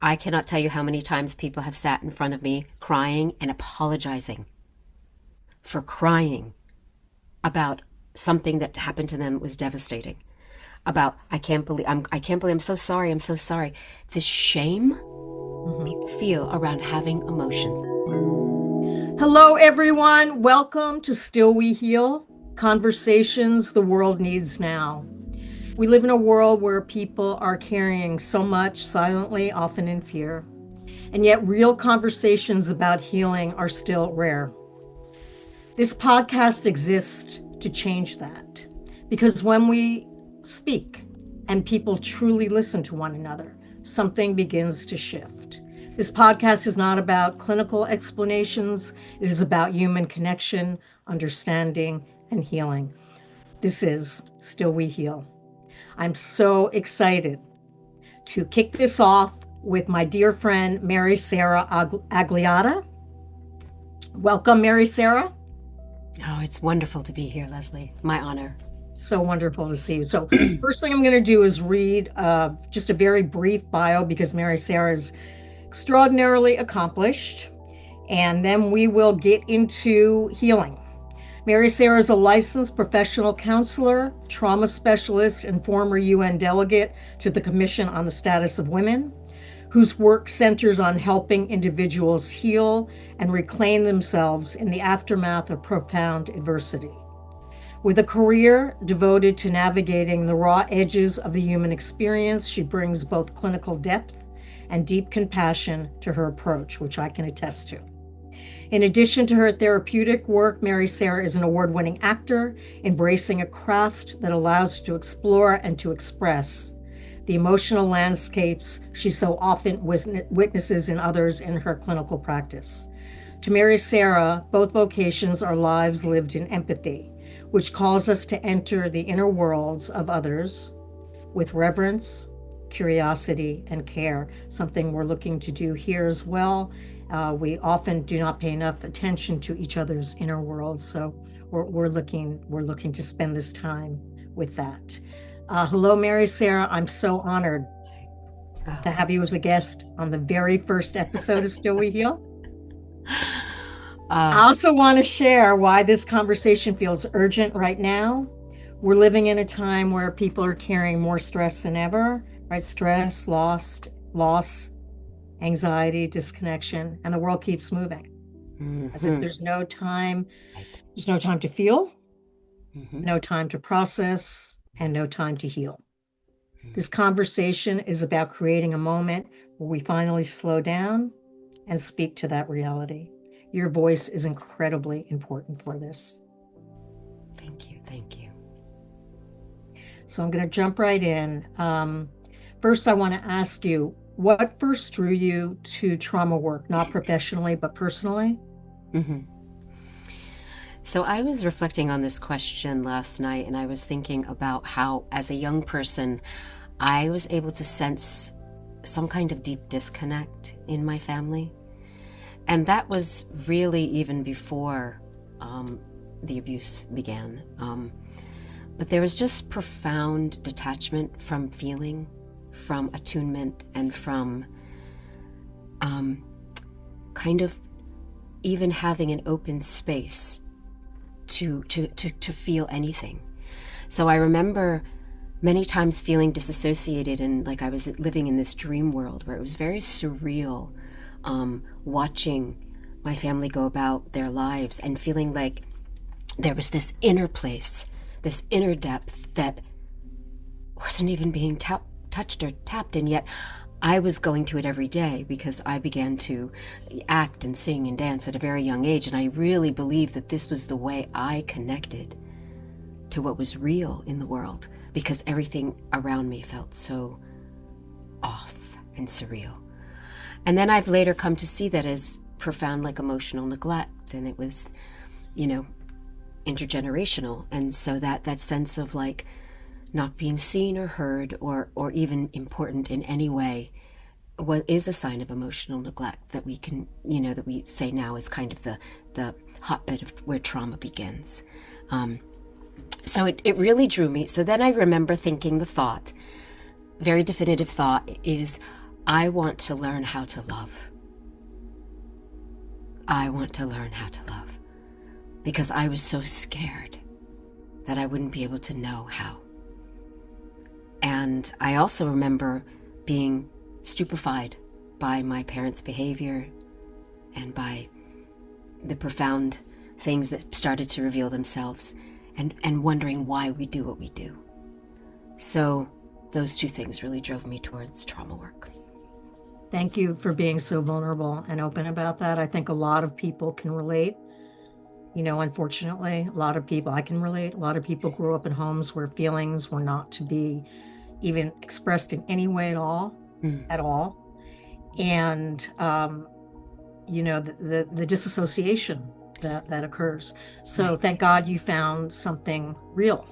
I cannot tell you how many times people have sat in front of me crying and apologizing for crying about something that happened to them was devastating. About, I can't believe, I'm so sorry. This shame people feel around having emotions. Hello, everyone. Welcome to Still We Heal, conversations the world needs now. We live in a world where people are carrying so much silently, often in fear, and yet real conversations about healing are still rare. This podcast exists to change that, because when we speak and people truly listen to one another, something begins to shift. This podcast is not about clinical explanations. It is about human connection, understanding, and healing. This is Still We Heal. I'm so excited to kick this off with my dear friend, Sarah Agliotta. Welcome, Sarah. Oh, it's wonderful to be here, Leslie. My honor. So wonderful to see you. So first thing I'm going to do is read just a very brief bio because Sarah is extraordinarily accomplished. And then we will get into healing. Sarah is a licensed professional counselor, trauma specialist, and former UN delegate to the Commission on the Status of Women, whose work centers on helping individuals heal and reclaim themselves in the aftermath of profound adversity. With a career devoted to navigating the raw edges of the human experience, she brings both clinical depth and deep compassion to her approach, which I can attest to. In addition to her therapeutic work, Sarah is an award-winning actor, embracing a craft that allows her to explore and to express the emotional landscapes she so often witnesses in others in her clinical practice. To Sarah, both vocations are lives lived in empathy, which calls us to enter the inner worlds of others with reverence, curiosity, and care, something we're looking to do here as well. We often do not pay enough attention to each other's inner worlds, so we're looking to spend this time with that. Hello, Sarah. I'm so honored to have you as a guest on the very first episode of Still We Heal. I also want to share why this conversation feels urgent right now. We're living in a time where people are carrying more stress than ever, right? Stress, loss, anxiety, disconnection, and the world keeps moving. As if there's no time to feel, no time to process, and no time to heal. This conversation is about creating a moment where we finally slow down and speak to that reality. Your voice is incredibly important for this. Thank you. So I'm going to jump right in. First, I want to ask you, what first drew you to trauma work, not professionally, but personally? So I was reflecting on this question last night, and I was thinking about how, as a young person, I was able to sense some kind of deep disconnect in my family. And that was really even before the abuse began. But there was just profound detachment from feeling, from attunement, and from kind of even having an open space to feel anything. So I remember many times feeling disassociated, and like I was living in this dream world where it was very surreal, watching my family go about their lives and feeling like there was this inner place, this inner depth that wasn't even being touched or tapped, and yet I was going to it every day because I began to act and sing and dance at a very young age, and I really believed that this was the way I connected to what was real in the world, because everything around me felt so off and surreal. And then I've later come to see that as profound, like, emotional neglect, and it was, intergenerational. And so that sense of like not being seen or heard or even important in any way is a sign of emotional neglect that we can, that we say now is kind of the hotbed of where trauma begins. So it really drew me. So then I remember thinking the thought, very definitive thought, is I want to learn how to love. I want to learn how to love because I was so scared that I wouldn't be able to know how. And I also remember being stupefied by my parents' behavior and by the profound things that started to reveal themselves, and wondering why we do what we do. So those two things really drove me towards trauma work. Thank you for being so vulnerable and open about that. I think a lot of people can relate. You know, unfortunately, a lot of people, I can relate. A lot of people grew up in homes where feelings were not to be even expressed in any way at all, And, you know, the disassociation that occurs. So thank God you found something real,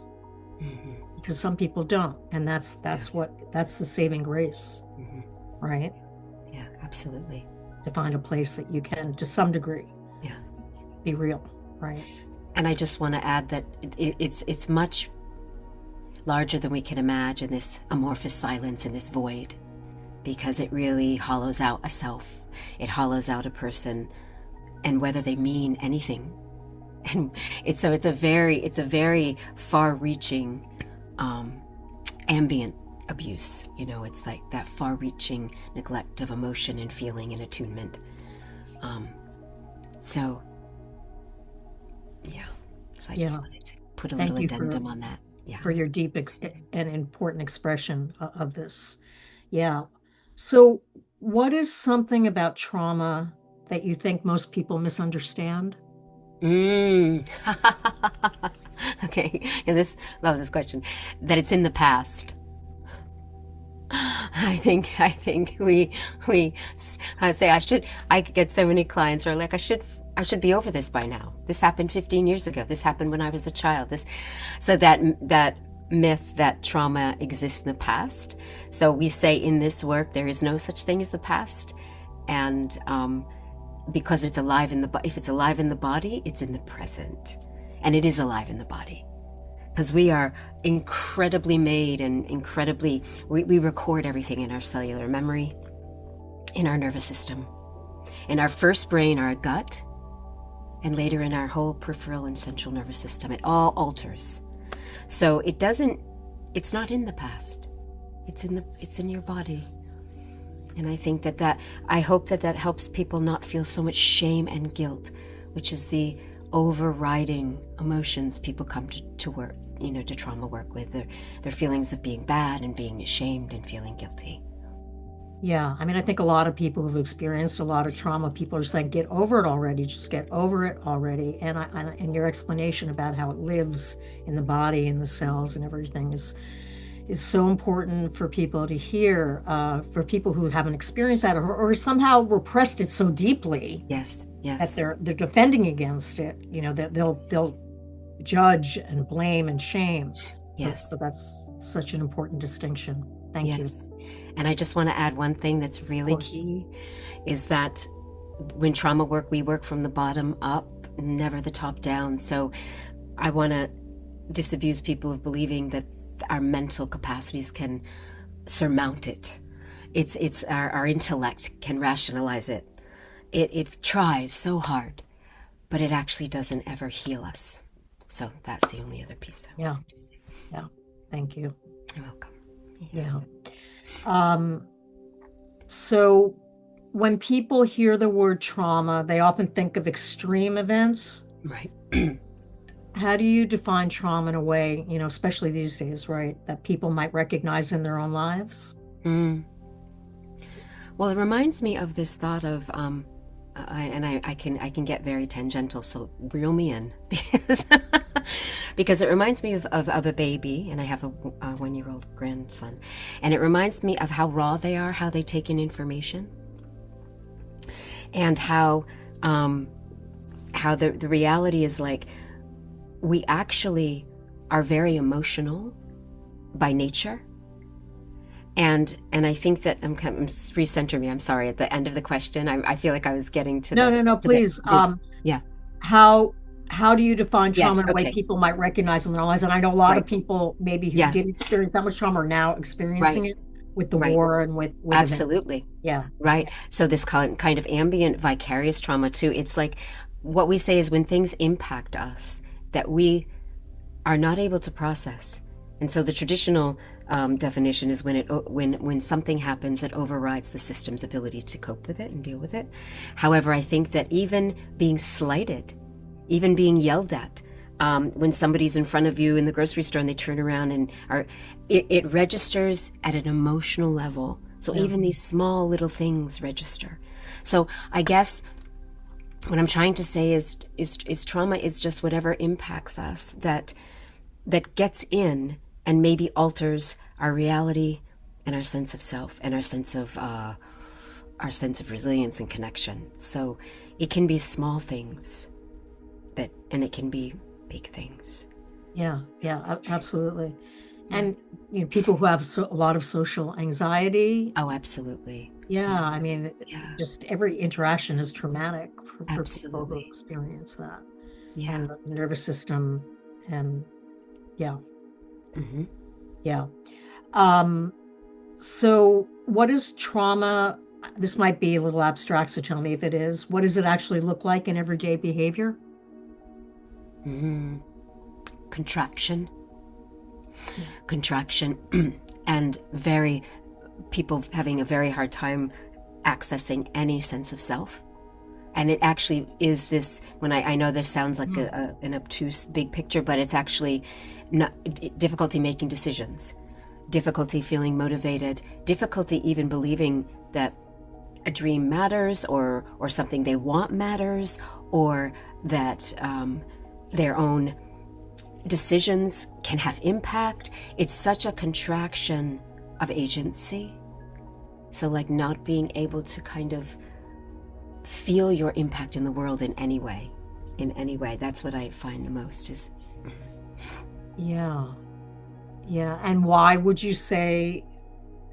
because some people don't. And that's the saving grace, right? Yeah, absolutely. To find a place that you can, to some degree, be real, right? And I just want to add that it's much larger than we can imagine, this amorphous silence in this void, because it really hollows out a self. It hollows out a person, and whether they mean anything. And it's a very far-reaching ambient abuse. You know, it's like that far-reaching neglect of emotion and feeling and attunement. So I just wanted to put a little addendum on that. For your deep and important expression of this. Yeah. So what is something about trauma that you think most people misunderstand? Okay. And love this question. That it's in the past. I think I get so many clients who are like, I should be over this by now. This happened 15 years ago. This happened when I was a child. So that myth that trauma exists in the past. So we say in this work, there is no such thing as the past. And because it's alive if it's alive in the body, it's in the present. And it is alive in the body. Because we are incredibly made and we record everything in our cellular memory, in our nervous system, in our first brain, our gut, and later in our whole peripheral and central nervous system. It all alters. So it's not in the past. It's in your body. And I think I hope that helps people not feel so much shame and guilt, which is the overriding emotions people come to work, to trauma work with, their feelings of being bad and being ashamed and feeling guilty. Yeah, I mean, I think a lot of people who've experienced a lot of trauma, people are saying, get over it already, just get over it already. And your explanation about how it lives in the body and the cells and everything is so important for people to hear, for people who haven't experienced that or somehow repressed it so deeply. Yes. That they're defending against it. That they'll judge and blame and shame. Yes. So that's such an important distinction. Thank you. And I just want to add one thing that's really key, is that when trauma work, we work from the bottom up, never the top down. So I want to disabuse people of believing that our mental capacities can surmount it. It's our intellect can rationalize it. It tries so hard, but it actually doesn't ever heal us. So that's the only other piece I wanted to say. Yeah. Thank you. You're welcome. Yeah. So when people hear the word trauma, they often think of extreme events. Right. How do you define trauma in a way, especially these days, right, that people might recognize in their own lives? Well, it reminds me of this thought of, I can get very tangential, so reel me in, because it reminds me of a baby, and I have a 1-year-old grandson, and it reminds me of how raw they are, how they take in information, and how the reality is like, we actually are very emotional by nature. And I think that I'm recenter me. I'm sorry. At the end of the question, I feel like I was getting to no. Please. How do you define trauma in a way people might recognize in their lives? And I know a lot of people maybe who didn't experience that much trauma are now experiencing it. with the Right. war and with events. Absolutely. Yeah. Right. So this kind of ambient vicarious trauma too, it's like what we say is when things impact us that we are not able to process. And so the traditional definition is when something happens that overrides the system's ability to cope with it and deal with it. However, I think that even being slighted, even being yelled at, when somebody's in front of you in the grocery store and they turn around and it registers at an emotional level. So even these small little things register. So I guess what I'm trying to say is trauma is just whatever impacts us that gets in and maybe alters our reality and our sense of self and our sense of resilience and connection. So it can be small things and it can be big things. Yeah, absolutely. And people who have a lot of social anxiety. Oh, absolutely. Yeah, I mean, just every interaction is traumatic for people who Absolutely. experience that. Yeah. And the nervous system, and Mm-hmm. yeah. So what is trauma? This might be a little abstract, so tell me if it is. What does it actually look like in everyday behavior? Contraction, and people having a very hard time accessing any sense of self. And it actually is this, when I know this sounds like an obtuse big picture, but it's actually not difficulty making decisions, difficulty feeling motivated, difficulty even believing that a dream matters or something they want matters, or that their own decisions can have impact. It's such a contraction of agency. So like not being able to kind of feel your impact in the world in any way. That's what I find the most is. Yeah. And why would you say,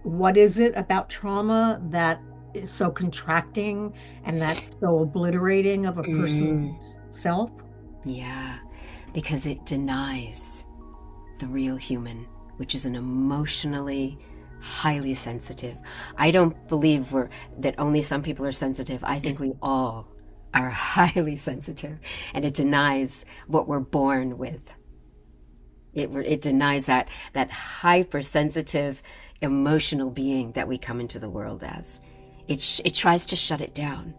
what is it about trauma that is so contracting and that's so obliterating of a person's self? Yeah, because it denies the real human, which is an emotionally highly sensitive. I don't believe that only some people are sensitive. I think we all are highly sensitive, and it denies what we're born with. It denies that hypersensitive emotional being that we come into the world as. It tries to shut it down.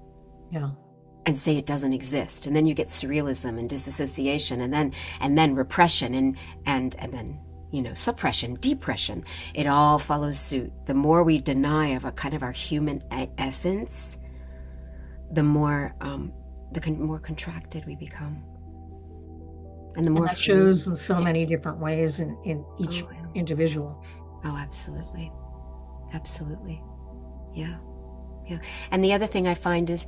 Yeah. And say it doesn't exist, and then you get surrealism and disassociation, and then repression, and then suppression, depression. It all follows suit. The more we deny of a kind of our human essence, the more more contracted we become, and the more that shows in so many different ways in each individual. Oh, absolutely, yeah. And the other thing I find is,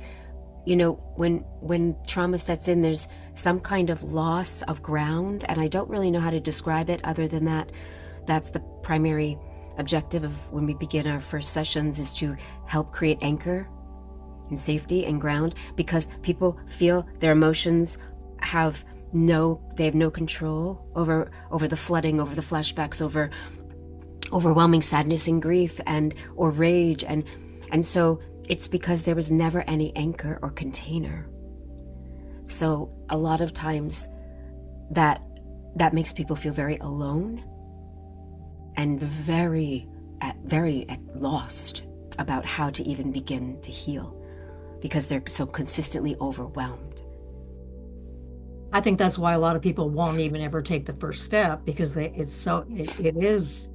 when trauma sets in, there's some kind of loss of ground, and I don't really know how to describe it other than that's the primary objective of when we begin our first sessions, is to help create anchor and safety and ground, because people feel their emotions they have no control over the flooding, over the flashbacks, over overwhelming sadness and grief or rage, and so it's because there was never any anchor or container. So a lot of times that makes people feel very alone and very lost about how to even begin to heal, because they're so consistently overwhelmed. I think that's why a lot of people won't even ever take the first step, because it is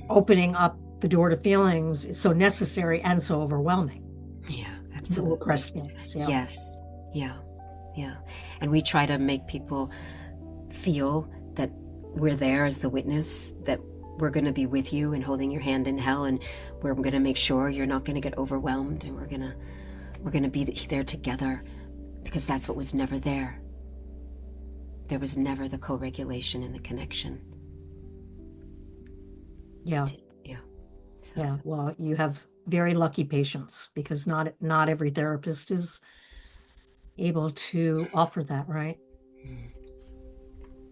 opening up the door to feelings. It's so necessary and so overwhelming. Yeah, absolutely. Repressed feelings. Yeah. Yes. Yeah. And we try to make people feel that we're there as the witness, that we're going to be with you and holding your hand in hell, and we're going to make sure you're not going to get overwhelmed, and we're going to be there together, because that's what was never there. There was never the co-regulation and the connection. Yeah. So. Yeah. Well, you have very lucky patients, because not every therapist is able to offer that, right?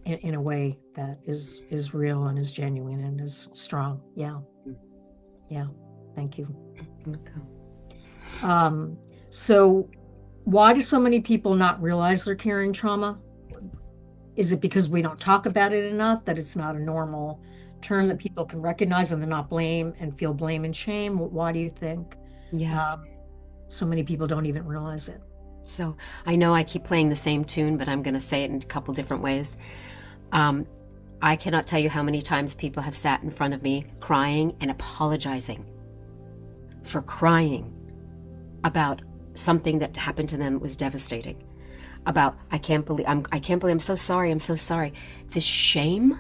In a way that is real and is genuine and is strong. Yeah. Yeah. Thank you. Okay. So why do so many people not realize they're carrying trauma? Is it because we don't talk about it enough, that it's not a normal term that people can recognize and then not blame and feel blame and shame? Why do you think Yeah. so many people don't even realize it? So I know I keep playing the same tune, but I'm going to say it in a couple different ways. I cannot tell you how many times people have sat in front of me crying and apologizing for crying about something that happened to them that was devastating. About, I can't believe I'm so sorry. I'm so sorry. This shame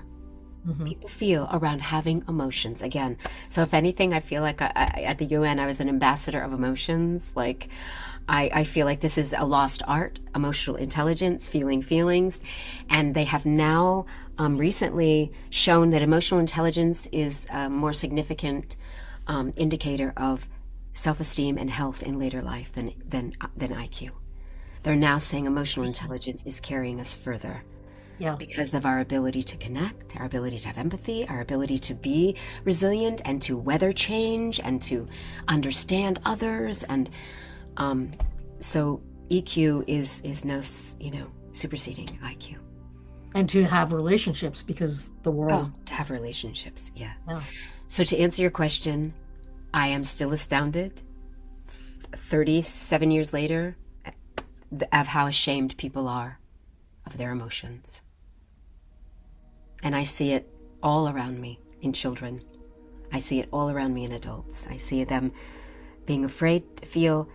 people feel around having emotions again. So if anything, I feel like at the UN, I was an ambassador of emotions. Like, I feel like this is a lost art, emotional intelligence, feeling feelings. And they have now recently shown that emotional intelligence is a more significant indicator of self-esteem and health in later life than IQ. They're now saying emotional intelligence is carrying us further. Yeah. Because of our ability to connect, our ability to have empathy, our ability to be resilient and to weather change and to understand others. And so EQ is now, superseding IQ. And to have relationships, because the world. To have relationships, yeah. Yeah. So to answer your question, I am still astounded 37 years later of how ashamed people are of their emotions. And I see it all around me in children. I see it all around me in adults. I see them being afraid to feel,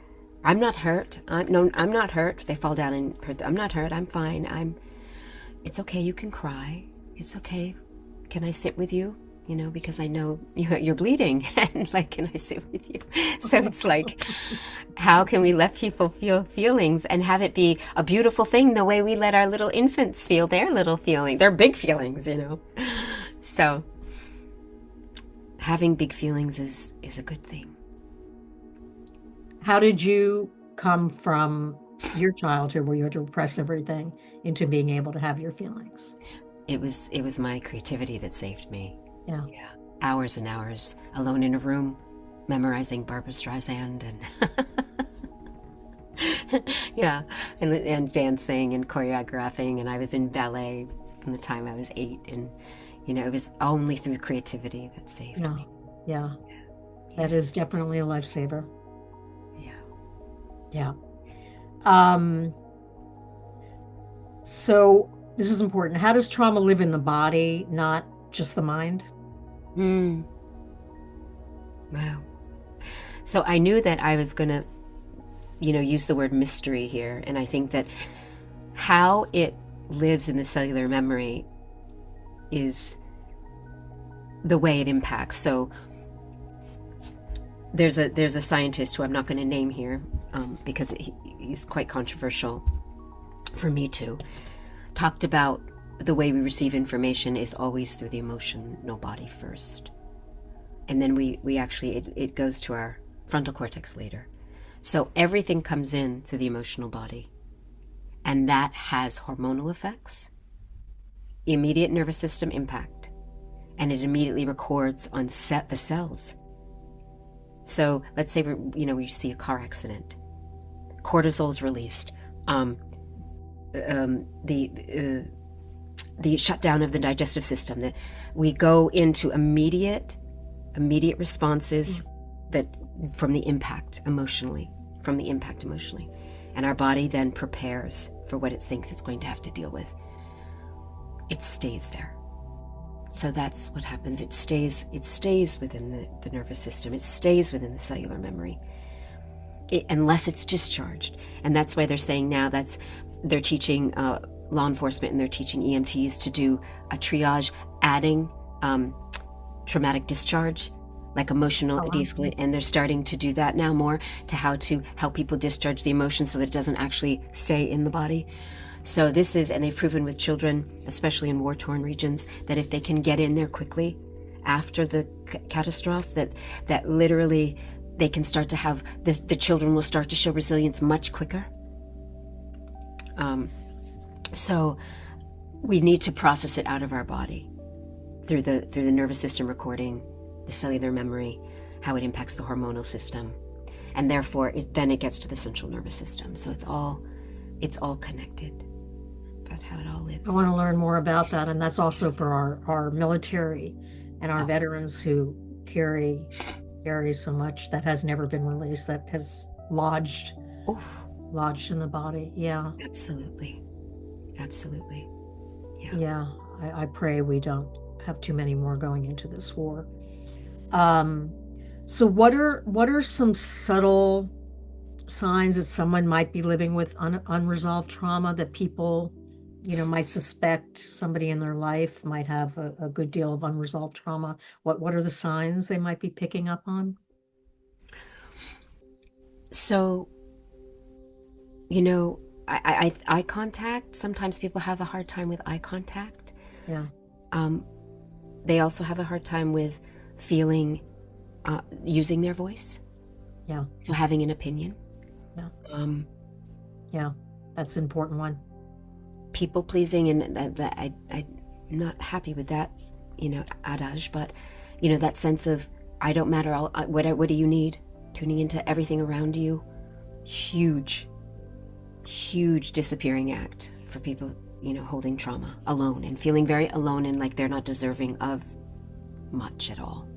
I'm not hurt. I'm not hurt. They fall down and hurt. I'm not hurt. I'm fine. It's okay. You can cry. It's okay. Can I sit with you? Because I know you're bleeding, and can I sit with you? So it's like, how can we let people feel feelings and have it be a beautiful thing the way we let our little infants feel their little feeling, their big feelings, So having big feelings is a good thing. How did you come from your childhood where you had to repress everything into being able to have your feelings? It was my creativity that saved me. Yeah. Hours and hours alone in a room, memorizing Barbra Streisand and dancing and choreographing. And I was in ballet from the time I was 8. And, it was only through creativity that saved me. Yeah. That is definitely a lifesaver. Yeah. So this is important. How does trauma live in the body, not just the mind? Wow. So I knew that I was going to, use the word mystery here. And I think that how it lives in the cellular memory is the way it impacts. So there's a scientist who I'm not going to name here because he's quite controversial for me too, talked about the way we receive information is always through the emotional body first. And then we actually, it goes to our frontal cortex later. So everything comes in through the emotional body. And that has hormonal effects, immediate nervous system impact, and it immediately records on the cells. So let's say we see a car accident. Cortisol's released. The shutdown of the digestive system, that we go into immediate responses that from the impact emotionally, and our body then prepares for what it thinks it's going to have to deal with. It stays there. So that's what happens. It stays within the nervous system. It stays within the cellular memory, unless it's discharged. And that's why they're saying now they're teaching law enforcement and they're teaching EMTs to do a triage, adding traumatic discharge, like emotional de-escalate, and they're starting to do that now more to how to help people discharge the emotion so that it doesn't actually stay in the body. So this is, and they've proven with children, especially in war-torn regions, that if they can get in there quickly after the catastrophe, that literally they can start to have, the children will start to show resilience much quicker. So we need to process it out of our body through the nervous system recording, the cellular memory, how it impacts the hormonal system, and therefore then it gets to the central nervous system. So it's all connected about how it all lives. I want to learn more about that, and that's also for our military and our veterans who carry so much that has never been released, that has lodged in the body. Yeah, absolutely. Yeah. I pray we don't have too many more going into this war. So what are some subtle signs that someone might be living with unresolved trauma, that people, might suspect somebody in their life might have a good deal of unresolved trauma? What are the signs they might be picking up on? So, eye contact, sometimes people have a hard time with eye contact. Yeah. They also have a hard time with feeling, using their voice. Yeah. So having an opinion. Yeah. Yeah, that's an important one. People pleasing, and I'm not happy with that, adage, but, that sense of, I don't matter, what do you need? Tuning into everything around you. Huge disappearing act for people, holding trauma alone and feeling very alone and like they're not deserving of much at all.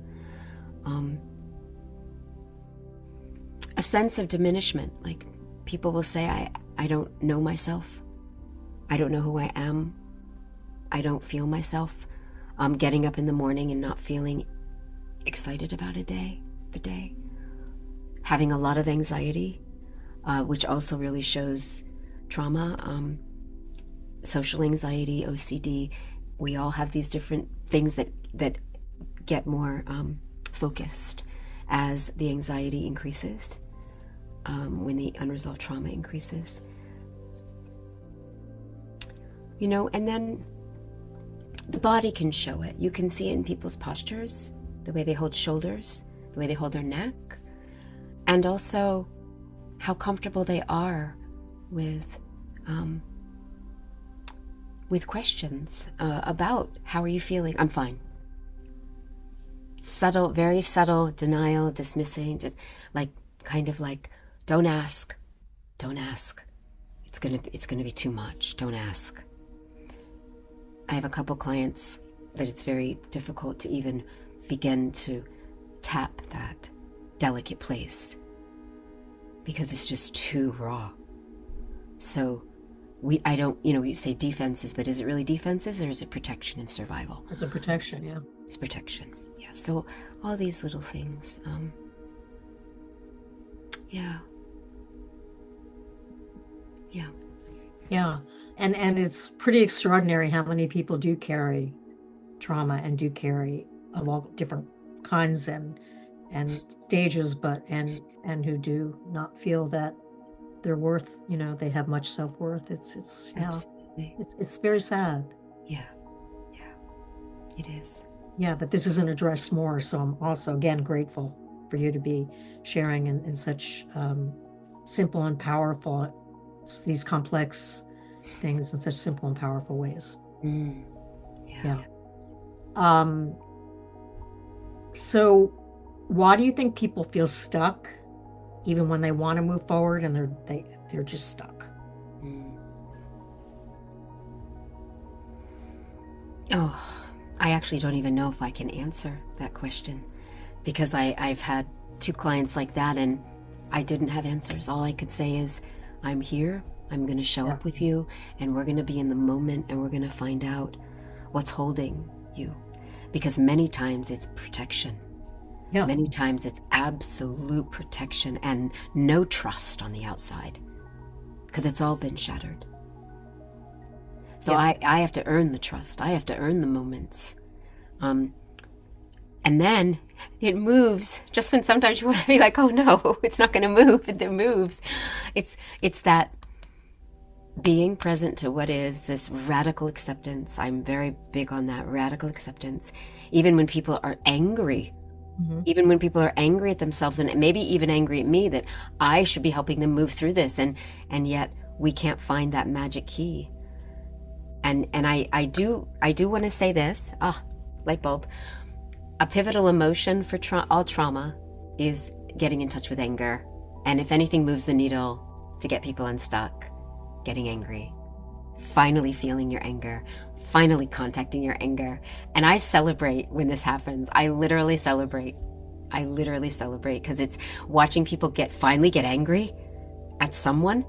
A sense of diminishment, like people will say, I don't know myself. I don't know who I am. I don't feel myself. Getting up in the morning and not feeling excited about the day. Having a lot of anxiety, which also really shows trauma. Social anxiety, OCD. We all have these different things that get more focused as the anxiety increases, when the unresolved trauma increases. And then the body can show it. You can see it in people's postures, the way they hold shoulders, the way they hold their neck, and also how comfortable they are with questions about, how are you feeling? I'm fine. Subtle, very subtle denial, dismissing, just kind of like, don't ask. It's gonna be too much. Don't ask. I have a couple clients that it's very difficult to even begin to tap that delicate place because it's just too raw. So we say defenses, but is it really defenses or is it protection and survival? It's a protection, yeah. It's protection, yeah. So all these little things, yeah. And it's pretty extraordinary how many people do carry trauma and do carry of all different kinds and stages, but and who do not feel that they're worth, they have much self-worth. It's Absolutely. It's very sad. Yeah, it is. Yeah, that this isn't addressed more. So I'm also, again, grateful for you to be sharing in such simple and powerful, these complex things in such simple and powerful ways. Yeah. So why do you think people feel stuck even when they want to move forward and they're just stuck? Oh, I actually don't even know if I can answer that question, because I've had 2 clients like that and I didn't have answers. All I could say is, I'm here, I'm going to show up with you, and we're going to be in the moment and we're going to find out what's holding you. Because many times it's protection. Yeah. Many times it's absolute protection and no trust on the outside, because it's all been shattered. So I have to earn the trust. I have to earn the moments. And then it moves just when sometimes you want to be like, oh no, it's not going to move. It moves. It's that being present to what is, this radical acceptance. I'm very big on that radical acceptance. Even when people are angry, even when people are angry at themselves and maybe even angry at me, that I should be helping them move through this. And yet we can't find that magic key. And I do want to say this, light bulb, a pivotal emotion for all trauma is getting in touch with anger. And if anything moves the needle to get people unstuck, getting angry, finally feeling your anger, finally contacting your anger. And I celebrate when this happens. I literally celebrate because it's watching people finally get angry at someone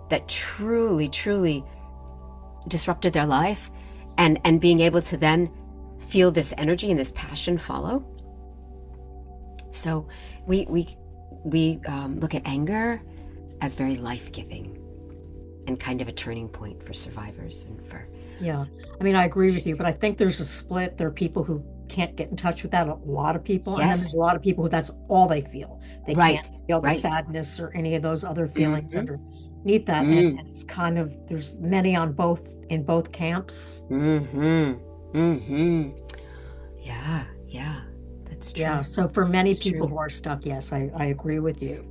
that truly, truly disrupted their life, and being able to then feel this energy and this passion follow. So we look at anger as very life-giving and kind of a turning point for survivors and for... Yeah. I mean, I agree with you, but I think there's a split. There are people who can't get in touch with that, a lot of people. Yes. And then there's a lot of people who that's all they feel. They Right. can't feel the Right. sadness or any of those other feelings Mhm. underneath that. And it's kind of, there's many in both camps. Yeah, that's true. Yeah. So for many It's people true. who are stuck, yes, I agree with you.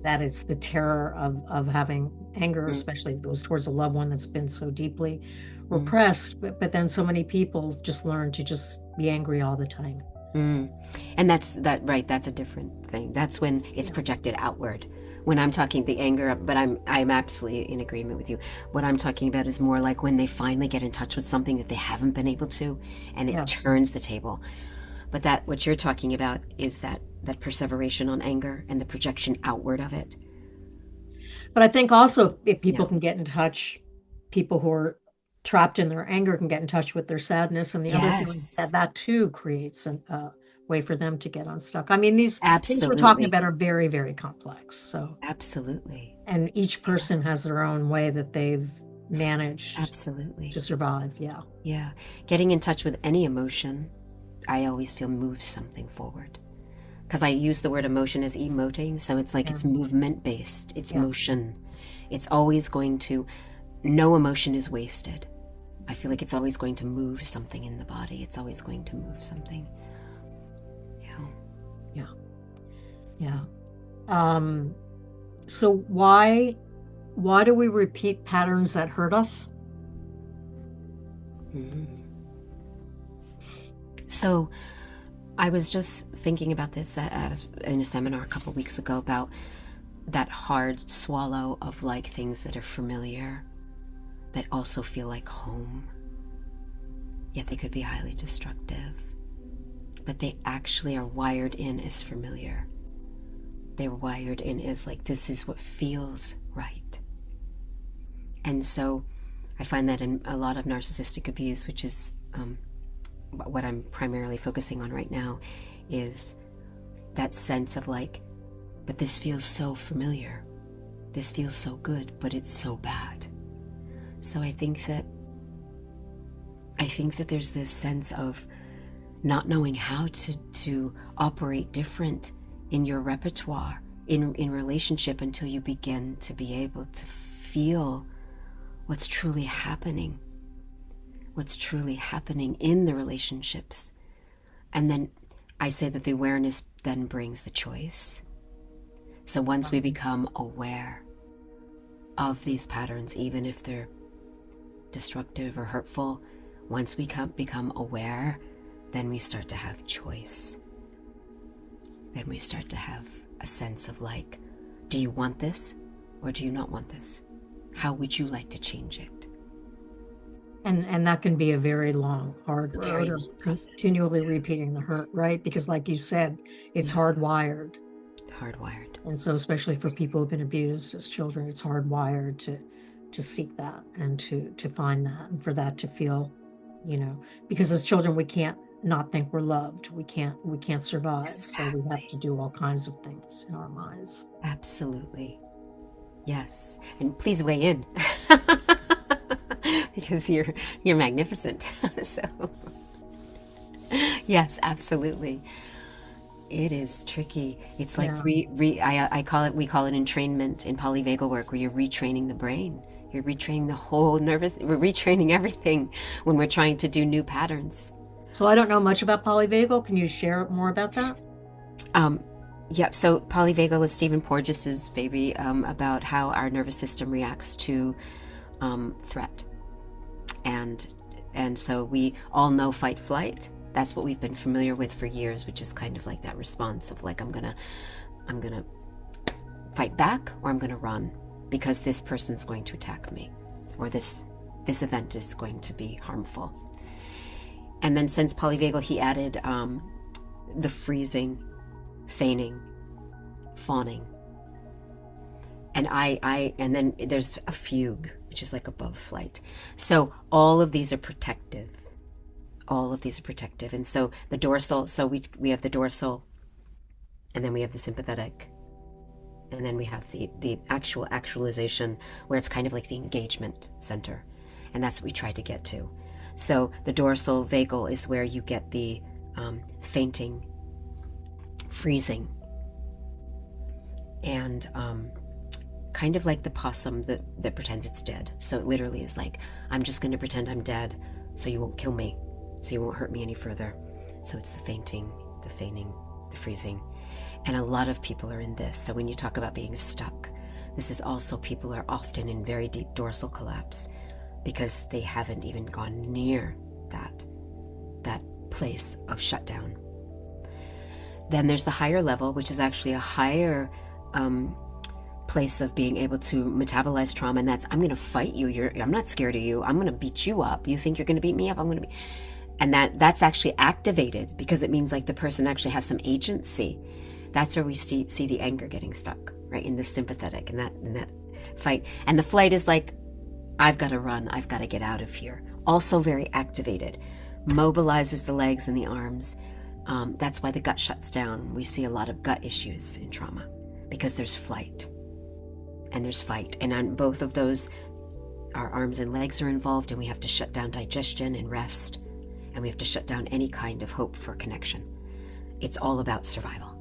That it's the terror of having anger, especially if it was towards a loved one that's been so deeply repressed. But then so many people just learn to just be angry all the time. And that's a different thing. That's when it's projected outward. When I'm talking the anger, but I'm absolutely in agreement with you. What I'm talking about is more like when they finally get in touch with something that they haven't been able to, and it turns the table. But that what you're talking about is that perseveration on anger and the projection outward of it. But I think also if people can get in touch, people who are trapped in their anger can get in touch with their sadness and the other feelings, that too creates a way for them to get unstuck. I mean, these things we're talking about are very, very complex. So absolutely. And each person has their own way that they've managed to survive. Yeah. Getting in touch with any emotion, I always feel moves something forward. Because I use the word emotion as emoting, so it's like it's movement-based. It's motion. It's always going to... No emotion is wasted. I feel like it's always going to move something in the body. It's always going to move something. Yeah. So why do we repeat patterns that hurt us? So I was just thinking about this. I was in a seminar a couple of weeks ago about that hard swallow of like things that are familiar, that also feel like home, yet they could be highly destructive. But they actually are wired in as familiar. They're wired in as like, this is what feels right. And so I find that in a lot of narcissistic abuse, which is what I'm primarily focusing on right now, is that sense of like, but this feels so familiar. This feels so good, but it's so bad. So I think that there's this sense of not knowing how to operate different in your repertoire, in relationship, until you begin to be able to feel what's truly happening in the relationships. And then I say that the awareness then brings the choice. So once we become aware of these patterns, even if they're destructive or hurtful, once we become aware, then we start to have choice. Then we start to have a sense of like, do you want this or do you not want this? How would you like to change it? And that can be a very long, hard road of continually repeating the hurt, right? Because like you said, it's hardwired. And so especially for people who've been abused as children, it's hardwired to seek that and to find that, and for that to feel, because as children we can't not think we're loved. We can't survive. Exactly. So we have to do all kinds of things in our minds. Absolutely. Yes. And please weigh in. Because you're magnificent. So yes, absolutely. It is tricky. It's like we call it entrainment in polyvagal work, where you're retraining the brain. You're retraining the whole we're retraining everything when we're trying to do new patterns. So I don't know much about polyvagal. Can you share more about that? So polyvagal was Stephen Porges's baby, about how our nervous system reacts to threat. And so we all know fight flight, That's what we've been familiar with for years, which is kind of like that response of like, I'm gonna fight back, or I'm gonna run because this person's going to attack me, or this event is going to be harmful. And then since polyvagal, he added the freezing, feigning, fawning. And and then there's a fugue, which is like above flight. So all of these are protective. And so the dorsal, so we have the dorsal, and then we have the sympathetic, and then we have the actualization, where it's kind of like the engagement center. And that's what we tried to get to. So the dorsal vagal is where you get the fainting, freezing, and kind of like the possum that pretends it's dead. So it literally is like, I'm just going to pretend I'm dead so you won't kill me, so you won't hurt me any further. So it's the fainting, the feigning, the freezing. And a lot of people are in this. So when you talk about being stuck, this is also, people are often in very deep dorsal collapse because they haven't even gone near that place of shutdown. Then there's the higher level, which is actually a higher place of being able to metabolize trauma, and that's, I'm going to fight you. I'm not scared of you. I'm going to beat you up. You think you're going to beat me up? I'm going to be. And that's actually activated because it means like the person actually has some agency. That's where we see the anger getting stuck, right, in the sympathetic, in that fight. And the flight is like, I've got to run. I've got to get out of here. Also very activated. Mobilizes the legs and the arms. That's why the gut shuts down. We see a lot of gut issues in trauma because there's flight and there's fight. And on both of those, our arms and legs are involved, and we have to shut down digestion and rest, and we have to shut down any kind of hope for connection. It's all about survival.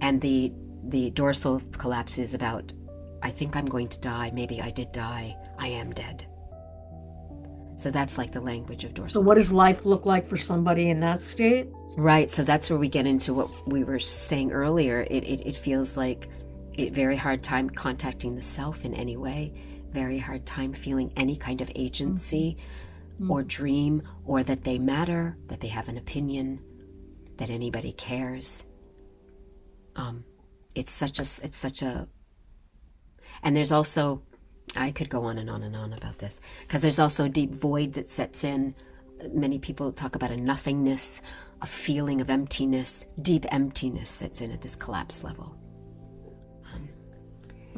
And the dorsal collapse is about, I think I'm going to die. Maybe I did die. I am dead. So that's like the language of dorsal. So what does life look like for somebody in that state? Right. So that's where we get into what we were saying earlier. It feels like a very hard time contacting the self in any way, very hard time feeling any kind of agency or dream, or that they matter, that they have an opinion, that anybody cares. It's such a, and there's also, I could go on and on and on about this, because there's also a deep void that sets in. Many people talk about a nothingness, a feeling of emptiness, deep emptiness sets in at this collapse level.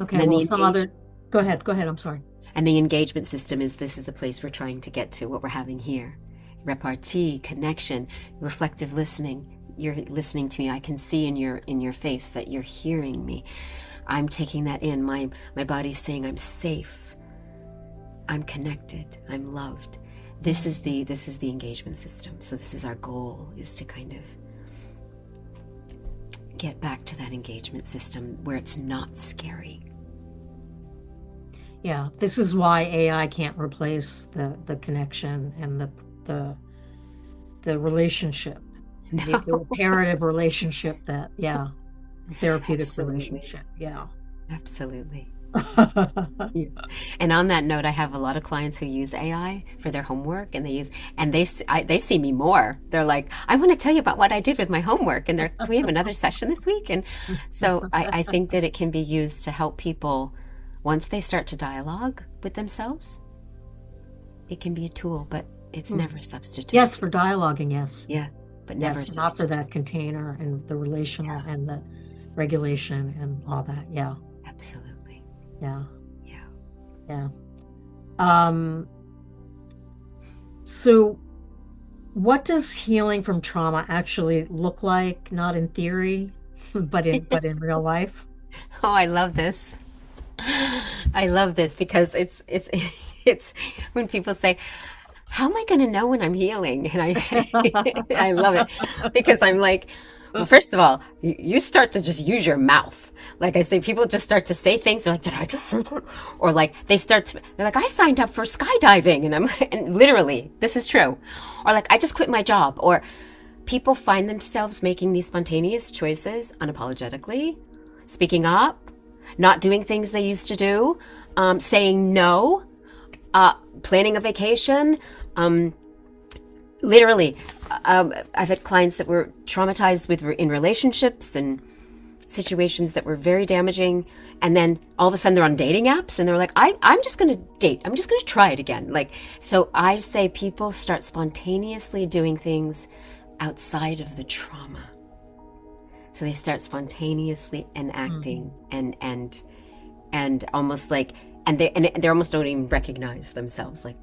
Okay, well, go ahead, I'm sorry. And the engagement system this is the place we're trying to get to, what we're having here. Repartee, connection, reflective listening. You're listening to me. I can see in your face that you're hearing me. I'm taking that in. My body's saying I'm safe. I'm connected. I'm loved. This is the engagement system. So this is our goal, is to kind of get back to that engagement system where it's not scary. Yeah, this is why AI can't replace the connection and the relationship, No. the reparative relationship therapeutic Absolutely. relationship. Yeah. Absolutely. Yeah. And on that note, I have a lot of clients who use AI for their homework, and they see me more. They're like, I want to tell you about what I did with my homework, and we have another session this week. And so I think that it can be used to help people once they start to dialogue with themselves. It can be a tool, but it's never a substitute. Yes, for dialoguing, yes. Yeah, but never a Yes, not for substitute. that container and the relational and the regulation and all that. Yeah. Absolutely. Yeah. Yeah. Yeah. So what does healing from trauma actually look like? Not in theory, but in real life? Oh, I love this. I love this because it's when people say, how am I going to know when I'm healing? And I love it because I'm like, well, first of all, you start to just use your mouth. Like I say, people just start to say things. They're like, did I just say that? Or like they're like, I signed up for skydiving, and literally, this is true. Or like, I just quit my job. Or people find themselves making these spontaneous choices unapologetically, speaking up, not doing things they used to do, saying no, planning a vacation, Literally, I've had clients that were traumatized in relationships and situations that were very damaging, and then all of a sudden they're on dating apps and they're like, I'm just going to date. I'm just going to try it again. Like, so I say people start spontaneously doing things outside of the trauma. So they start spontaneously enacting and almost like, and they almost don't even recognize themselves. Like,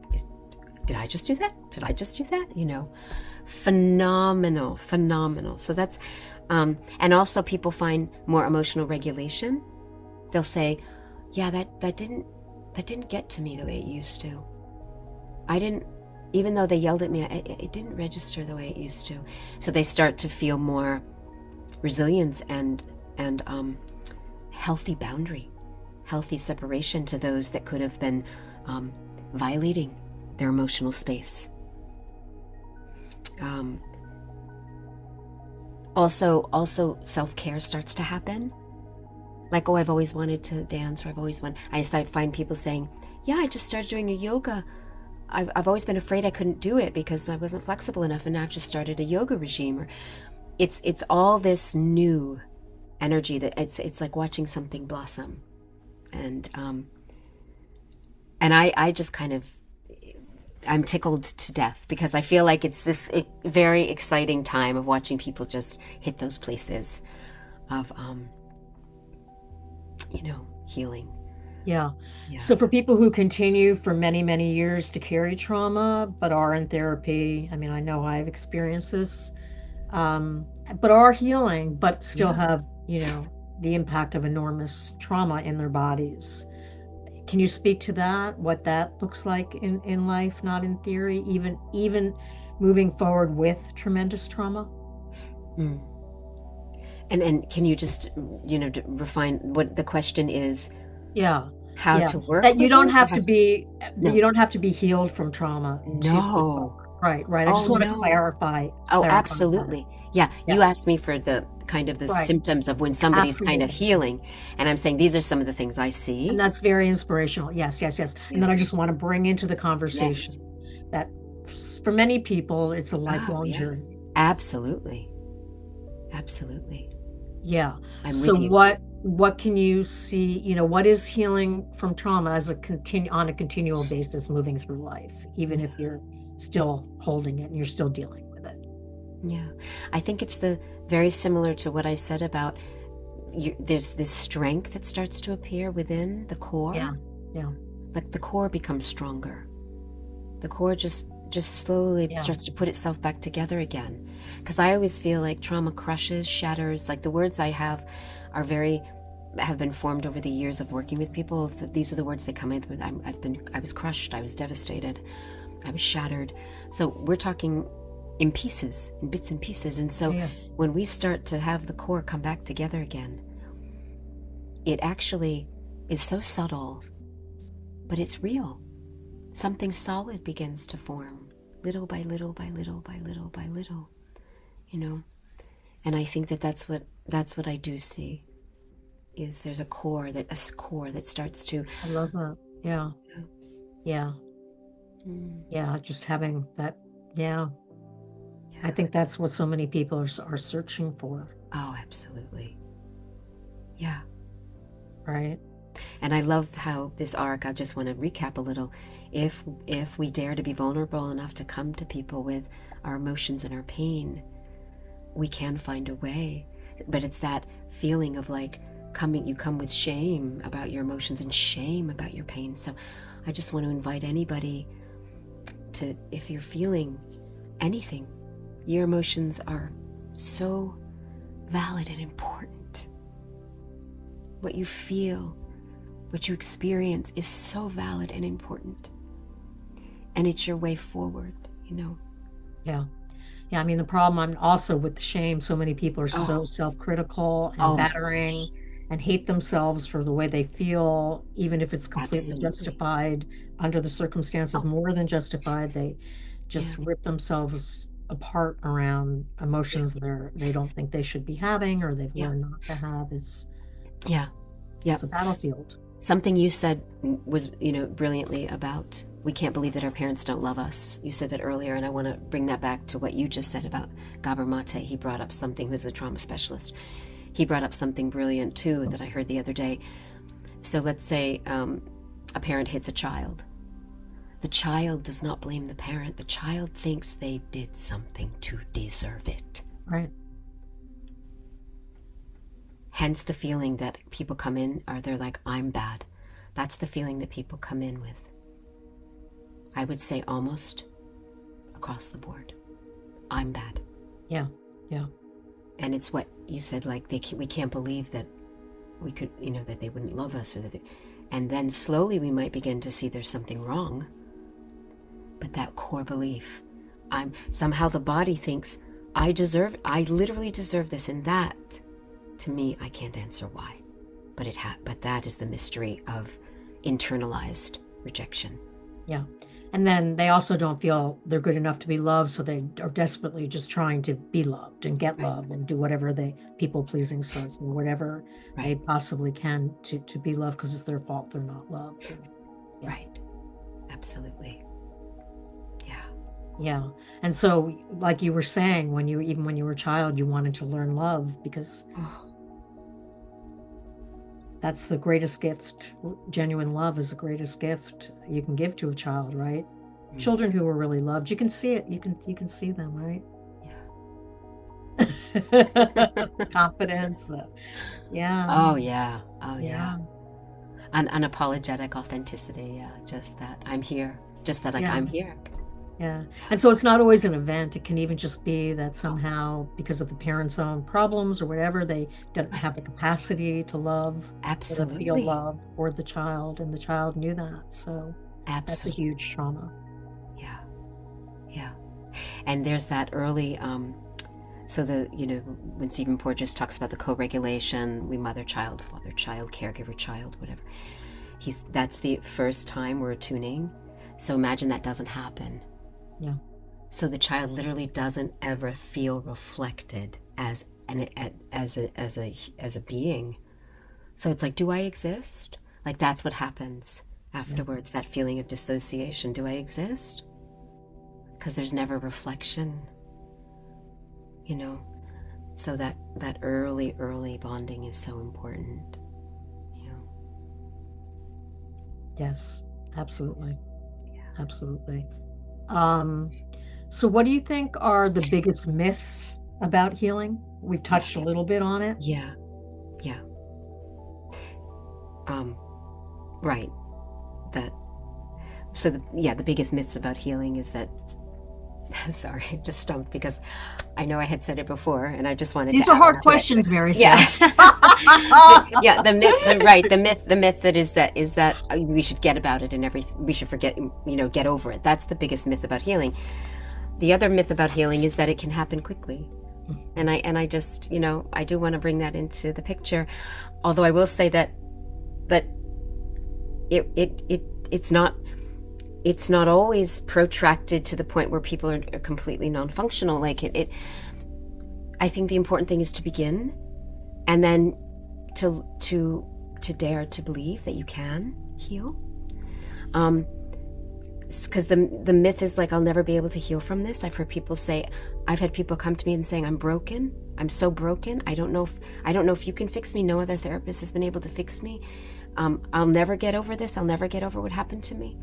did I just do that? Did I just do that? You know, phenomenal. So that's, and also people find more emotional regulation. They'll say, yeah, that didn't get to me the way it used to. I didn't, even though they yelled at me, it didn't register the way it used to. So they start to feel more resilience and healthy boundary, healthy separation to those that could have been violating their emotional space. Also self-care starts to happen. Like, oh, I've always wanted to dance, or I start find people saying, yeah, I just started doing a yoga. I've always been afraid I couldn't do it because I wasn't flexible enough, and now I've just started a yoga regime. Or it's all this new energy that it's like watching something blossom. And I just kind of, I'm tickled to death because I feel like it's this very exciting time of watching people just hit those places of, healing. Yeah. So for people who continue for many, many years to carry trauma, but are in therapy, I mean, I know I've experienced this, but are healing, but still have, the impact of enormous trauma in their bodies. Can you speak to that, what that looks like in life, not in theory, even moving forward with tremendous trauma? Mm. And can you just, refine what the question is? Yeah. How to work that you with don't it? have to be, No. you don't have to be healed from trauma. No. Right. I just want to clarify. Oh, absolutely. Yeah. You asked me for the kind of the symptoms of when somebody's kind of healing. And I'm saying these are some of the things I see. And that's very inspirational. Yes. And then I just want to bring into the conversation that for many people, it's a lifelong journey. Absolutely. Yeah. So what can you see, what is healing from trauma as on a continual basis moving through life, even if you're still holding it and you're still dealing with it? Yeah. I think it's very similar to what I said about there's this strength that starts to appear within the core. Yeah. Like the core becomes stronger. The core just slowly starts to put itself back together again. Because I always feel like trauma crushes, shatters. Like the words I have have been formed over the years of working with people. These are the words that come in with. I was crushed. I was devastated. I was shattered. So we're talking in pieces, in bits and pieces. And so when we start to have the core come back together again, it actually is so subtle, but it's real. Something solid begins to form, little by little by little by little by little, And I think that's what I do see. Is there's a core that starts to. I love that. Yeah. Yeah. Just having that. Yeah. I think that's what so many people are searching for. Oh, absolutely. Yeah. Right. And I loved how this arc, I just want to recap a little. If we dare to be vulnerable enough to come to people with our emotions and our pain, we can find a way. But it's that feeling of like you come with shame about your emotions and shame about your pain. So I just want to invite anybody to, if you're feeling anything, your emotions are so valid and important. What you feel, what you experience is so valid and important. And it's your way forward, Yeah. I mean, the problem I'm also with shame, so many people are so self-critical and battering and hate themselves for the way they feel, even if it's completely justified under the circumstances, more than justified. They just rip themselves apart around emotions they don't think they should be having or they've learned not to have. It's a battlefield. Something you said was, brilliantly about, we can't believe that our parents don't love us. You said that earlier, and I want to bring that back to what you just said about Gabor Mate. He brought up something, who's a trauma specialist. He brought up something brilliant, too, that I heard the other day. So let's say a parent hits a child. The child does not blame the parent. The child thinks they did something to deserve it. Right. Hence the feeling that people come in, or they're like, I'm bad. That's the feeling that people come in with. I would say almost across the board. I'm bad. Yeah, yeah. And it's what you said, like, we can't believe that we could, that they wouldn't love us. And then slowly we might begin to see there's something wrong. But that core belief, somehow the body thinks, I literally deserve this, and that, to me, I can't answer why, but that is the mystery of internalized rejection. Yeah. And then they also don't feel they're good enough to be loved, so they are desperately just trying to be loved and get love and do whatever people-pleasing starts or whatever they possibly can to be loved, because it's their fault they're not loved. Yeah. Right. Absolutely. Yeah. Yeah. And so, like you were saying, when you were a child, you wanted to learn love because that's the greatest gift. Genuine love is the greatest gift you can give to a child, right? Mm. Children who are really loved, you can see it. You can see them, right? Yeah. Confidence. Yeah. Oh yeah. Oh yeah. Unapologetic authenticity. Yeah. Just that I'm here. Just that, like, I'm here. Yeah. And so it's not always an event. It can even just be that somehow, because of the parents' own problems or whatever, they don't have the capacity to love, absolutely, or to feel love for the child, and the child knew that. So that's a huge trauma. Yeah. Yeah. And there's that early, so when Stephen Porges talks about the co-regulation, we mother, child, father, child, caregiver, child, whatever, that's the first time we're attuning. So imagine that doesn't happen. Yeah. So the child literally doesn't ever feel reflected as a being. So it's like, do I exist? Like, that's what happens afterwards. Yes. That feeling of dissociation. Do I exist? Because there's never reflection. So that early bonding is so important. Yes, absolutely. Yeah. Absolutely. So what do you think are the biggest myths about healing? We've touched a little bit on it. Yeah. Yeah. Right. The biggest myths about healing is that, sorry, I'm just stumped because I know I had said it before, and I just wanted These to. These are hard questions, Mary. Yeah. Yeah. The myth that is that we should get about it and everything. We should forget, get over it. That's the biggest myth about healing. The other myth about healing is that it can happen quickly, and I just, I do want to bring that into the picture. Although I will say that it's not always protracted to the point where people are completely non-functional. Like I think the important thing is to begin, and then to dare to believe that you can heal. Because the myth is like, I'll never be able to heal from this. I've had people come to me and saying, I'm broken. I'm so broken. I don't know if you can fix me. No other therapist has been able to fix me. I'll never get over this. I'll never get over what happened to me.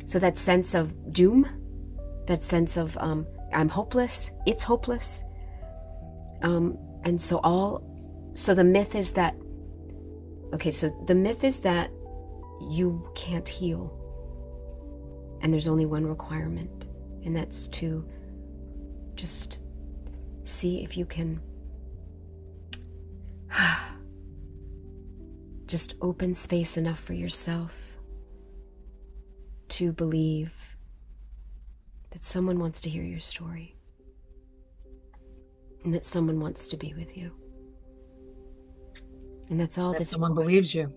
So that sense of doom, that sense of I'm hopeless. It's hopeless. And so the myth is that. Okay, so the myth is that you can't heal. And there's only one requirement, and that's to just see if you can just open space enough for yourself to believe that someone wants to hear your story and that someone wants to be with you. And that's all. That someone believes you.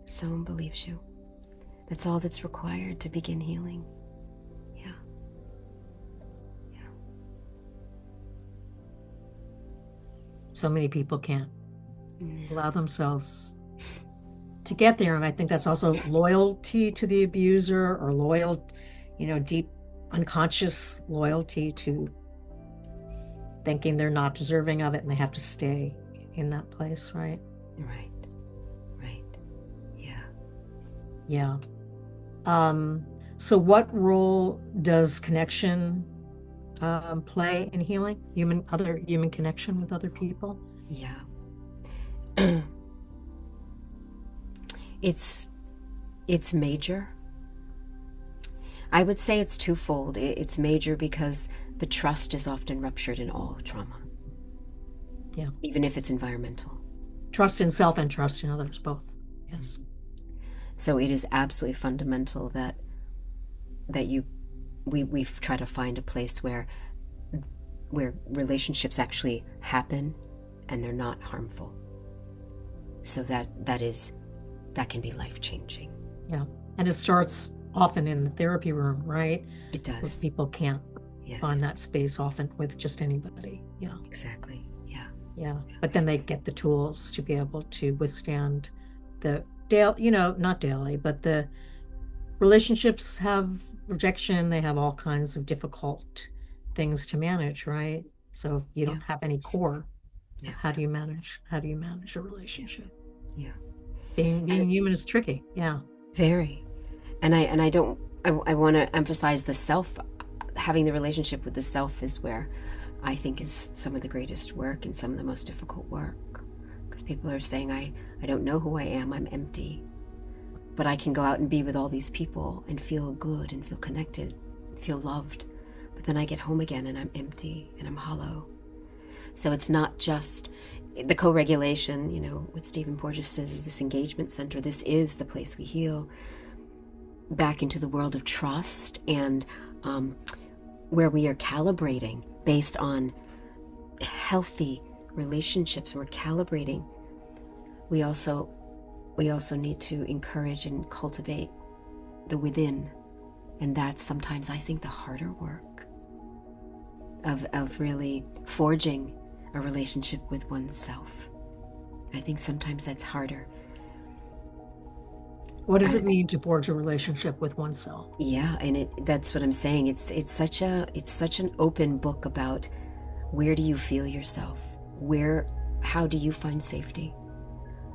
Someone believes you. That's all that's required to begin healing. Yeah. Yeah. So many people can't allow themselves to get there. And I think that's also loyalty to the abuser, or deep unconscious loyalty to thinking they're not deserving of it and they have to stay in that place, right? Right. Right. Yeah. Yeah. So what role does connection play in healing? Other human connection with other people? Yeah. It's major. I would say it's twofold. It's major because the trust is often ruptured in all trauma. Yeah. Even if it's environmental. Trust in self and trust in others, both. Yes. So it is absolutely fundamental that we try to find a place where relationships actually happen and they're not harmful. So that can be life-changing. Yeah. And it starts often in the therapy room, right? It does. Because people can't find that space often with just anybody. Yeah. Exactly. Yeah. Yeah. But then they get the tools to be able to withstand the not daily, but the relationships have rejection. They have all kinds of difficult things to manage, right? So if you don't have any core, how do you manage a relationship? Yeah. Being human is tricky. Yeah. Very. And I want to emphasize the self. Having the relationship with the self is where I think is some of the greatest work and some of the most difficult work. Because people are saying, I don't know who I am, I'm empty. But I can go out and be with all these people and feel good and feel connected, feel loved. But then I get home again and I'm empty and I'm hollow. So it's not just the co-regulation, what Stephen Porges says is this engagement center. This is the place we heal back into the world of trust and where we are calibrating based on healthy relationships. We're calibrating. We also need to encourage and cultivate the within. And that's sometimes, I think, the harder work of really forging a relationship with oneself. I think sometimes that's harder. What does it mean to forge a relationship with oneself? Yeah, and that's what I'm saying. It's such an open book about where do you feel yourself? How do you find safety?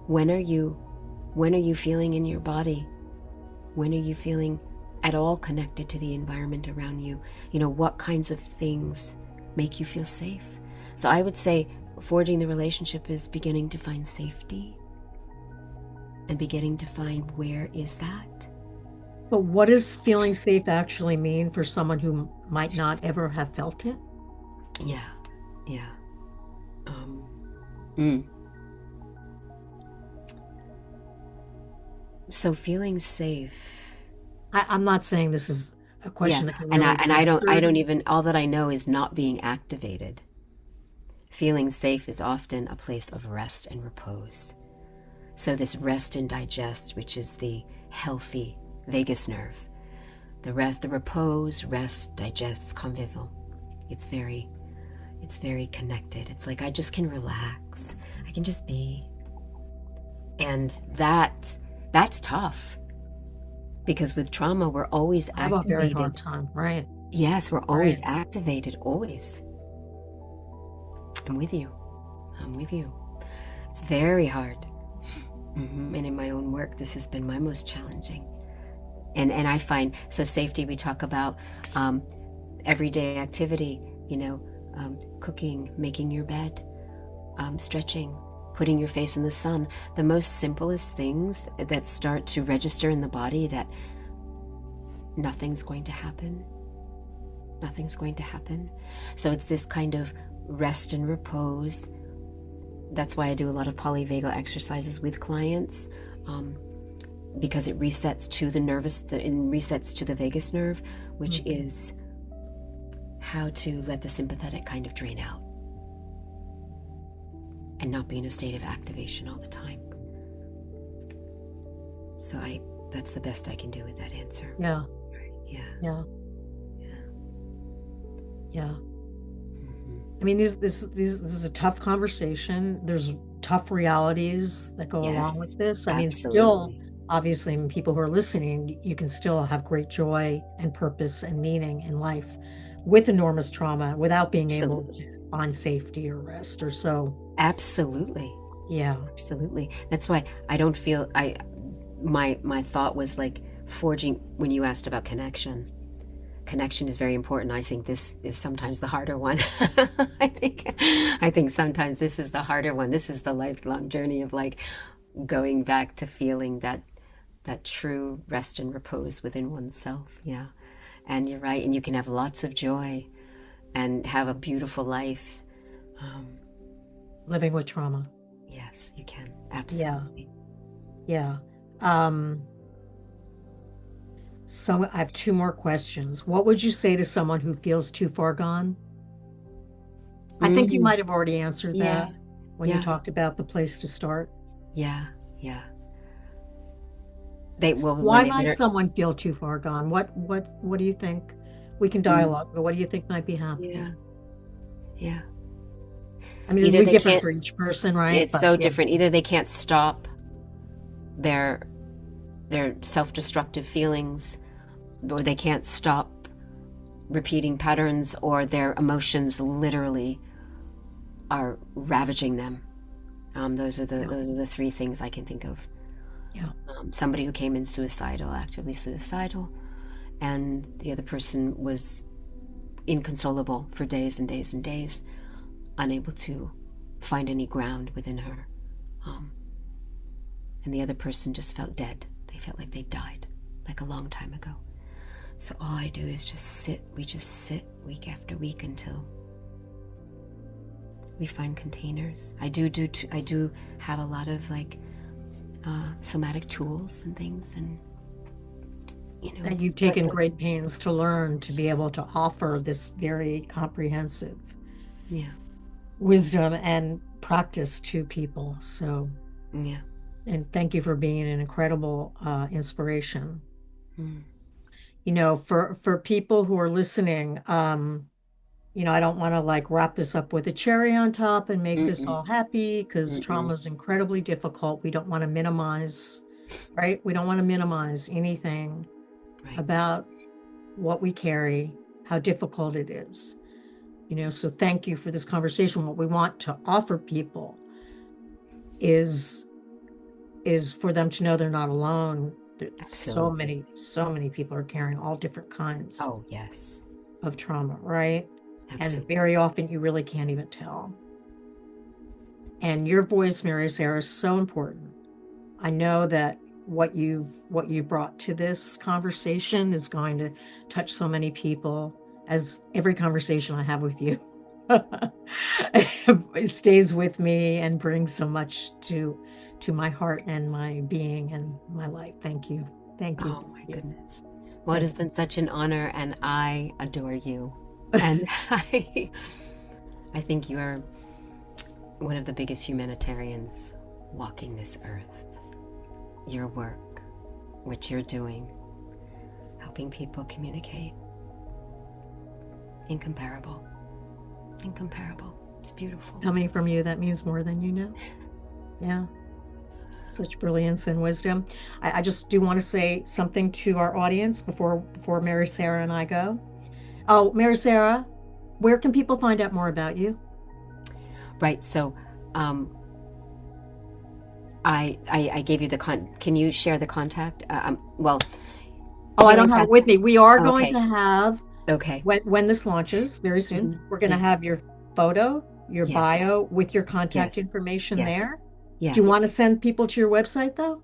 When are you feeling in your body? When are you feeling at all connected to the environment around you? What kinds of things make you feel safe? So I would say forging the relationship is beginning to find safety and beginning to find where is that. But what does feeling safe actually mean for someone who might not ever have felt it? Yeah. So feeling safe. I'm not saying this is a question that can really I don't even, all that I know is not being activated. Feeling safe is often a place of rest and repose. So this rest and digest, which is the healthy vagus nerve, the repose, rest, digest, it's convivial. It's very connected. It's like I just can relax. I can just be. And that's tough. Because with trauma, we're always activated. I have a very hard time, right? Yes, we're always activated, always. I'm with you. It's very hard. And in my own work, this has been my most challenging. And I find, so safety, we talk about everyday activity, cooking, making your bed, stretching, putting your face in the sun, the most simplest things that start to register in the body that nothing's going to happen. So it's this kind of rest and repose. That's why I do a lot of polyvagal exercises with clients, because it resets to resets to the vagus nerve, which is how to let the sympathetic kind of drain out and not be in a state of activation all the time. So that's the best I can do with that answer. Yeah. I mean, this is a tough conversation. There's tough realities that go along with Yes, this. I mean, still, absolutely. obviously, people who are listening, you can still have great joy and purpose and meaning in life with enormous trauma without being able to Absolutely. find safety or rest or so. Absolutely. Yeah. Absolutely. That's why I don't feel my thought was like forging when you asked about connection. Connection is very important. I think this is sometimes the harder one. I think sometimes this is the harder one. This is the lifelong journey of like going back to feeling that true rest and repose within oneself. Yeah. And you're right. And you can have lots of joy and have a beautiful life. Living with trauma. Yes, you can. Yeah. Absolutely. Yeah. So I have two more questions. What would you say to someone who feels too far gone? I think you Mm, might have already answered yeah. that when you Yeah. talked about the place to start. Yeah. Yeah. They will when Why they might literally. someone feel too far gone? What do you think? We can Mm, dialogue, but what do you think might be happening? yeah. Yeah. I mean, it'll Either be they different can't. for each person, right? It's But so yeah. different. Either they can't stop their self-destructive feelings, or they can't stop repeating patterns, or their emotions literally are ravaging them. Those are Yeah. the three things I can think of. Yeah. Somebody who came in suicidal, actively suicidal, and the other person was inconsolable for days and days and days, unable to find any ground within her. And the other person just felt dead. They felt like they died, like a long time ago. So all I do is just sit. We just sit week after week until we find containers. I do have a lot of like somatic tools and things, and And you've but taken great pains to learn to be able to offer this very comprehensive yeah, wisdom and practice to people. So, yeah. and thank you for being an incredible inspiration. Mm. For people who are listening, I don't want to like wrap this up with a cherry on top and make this Mm-mm. all happy because Mm-mm. trauma is incredibly difficult. We don't want to minimize, right? We don't want to minimize anything Right. about what we carry, how difficult it is. So thank you for this conversation. What we want to offer people is for them to know they're not alone. Absolutely. So many people are carrying all different kinds Oh yes. of trauma, right? And Absolutely. very often you really can't even tell. And your voice, Mary Sarah, is so important. I know that what you've brought to this conversation is going to touch so many people, as every conversation I have with you it stays with me and brings so much to my heart and my being and my life. Thank you. Thank you. Oh my Thank goodness. Well, it you. has been such an honor, and I adore you. And I think you are one of the biggest humanitarians walking this earth. Your work, what you're doing, helping people communicate, incomparable. Incomparable. It's beautiful. Coming from you, that means more than you know. Yeah. Such brilliance and wisdom. I just do want to say something to our audience before Mary Sarah and I go. Oh, Mary Sarah, where can people find out more about you? Right. So, I gave you the Can you share the contact? Well, Oh, I don't healing have path. it with me. We are going Okay. to have, Okay. when this launches very soon, Mhm. we're going to Yes. have your photo, your Yes. bio with your contact Yes. information Yes. there. Do you Yes. want to send people to your website though?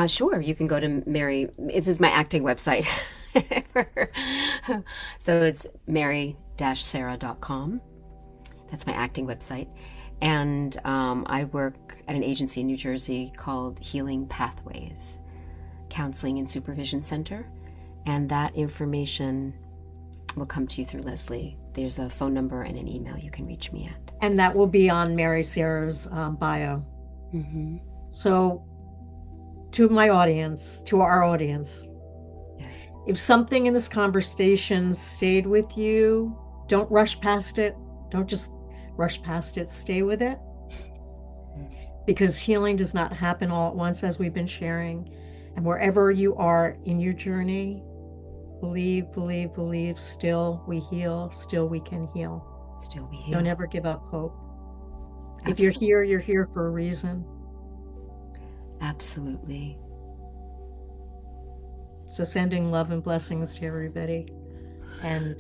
Sure. You can go to Mary. This is my acting website. So it's mary-sarah.com. That's my acting website. And I work at an agency in New Jersey called Healing Pathways Counseling and Supervision Center. And that information will come to you through Leslie. There's a phone number and an email you can reach me at. And that will be on Mary Sarah's bio. Mm-hmm. So to my audience, to our audience, Yes. if something in this conversation stayed with you, don't rush past it. Don't just rush past it. Stay with it. because healing does not happen all at once, as we've been sharing. And wherever you are in your journey, believe, believe, believe, still we heal, still we can heal. Still we heal. Don't ever give up hope. If Absolutely. you're here for a reason. Absolutely. So sending love and blessings to everybody, and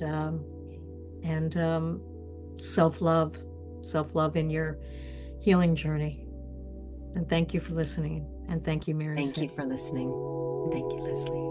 self-love in your healing journey. And thank you for listening. And thank you, Mary. Thank you for listening. Thank you, Leslie.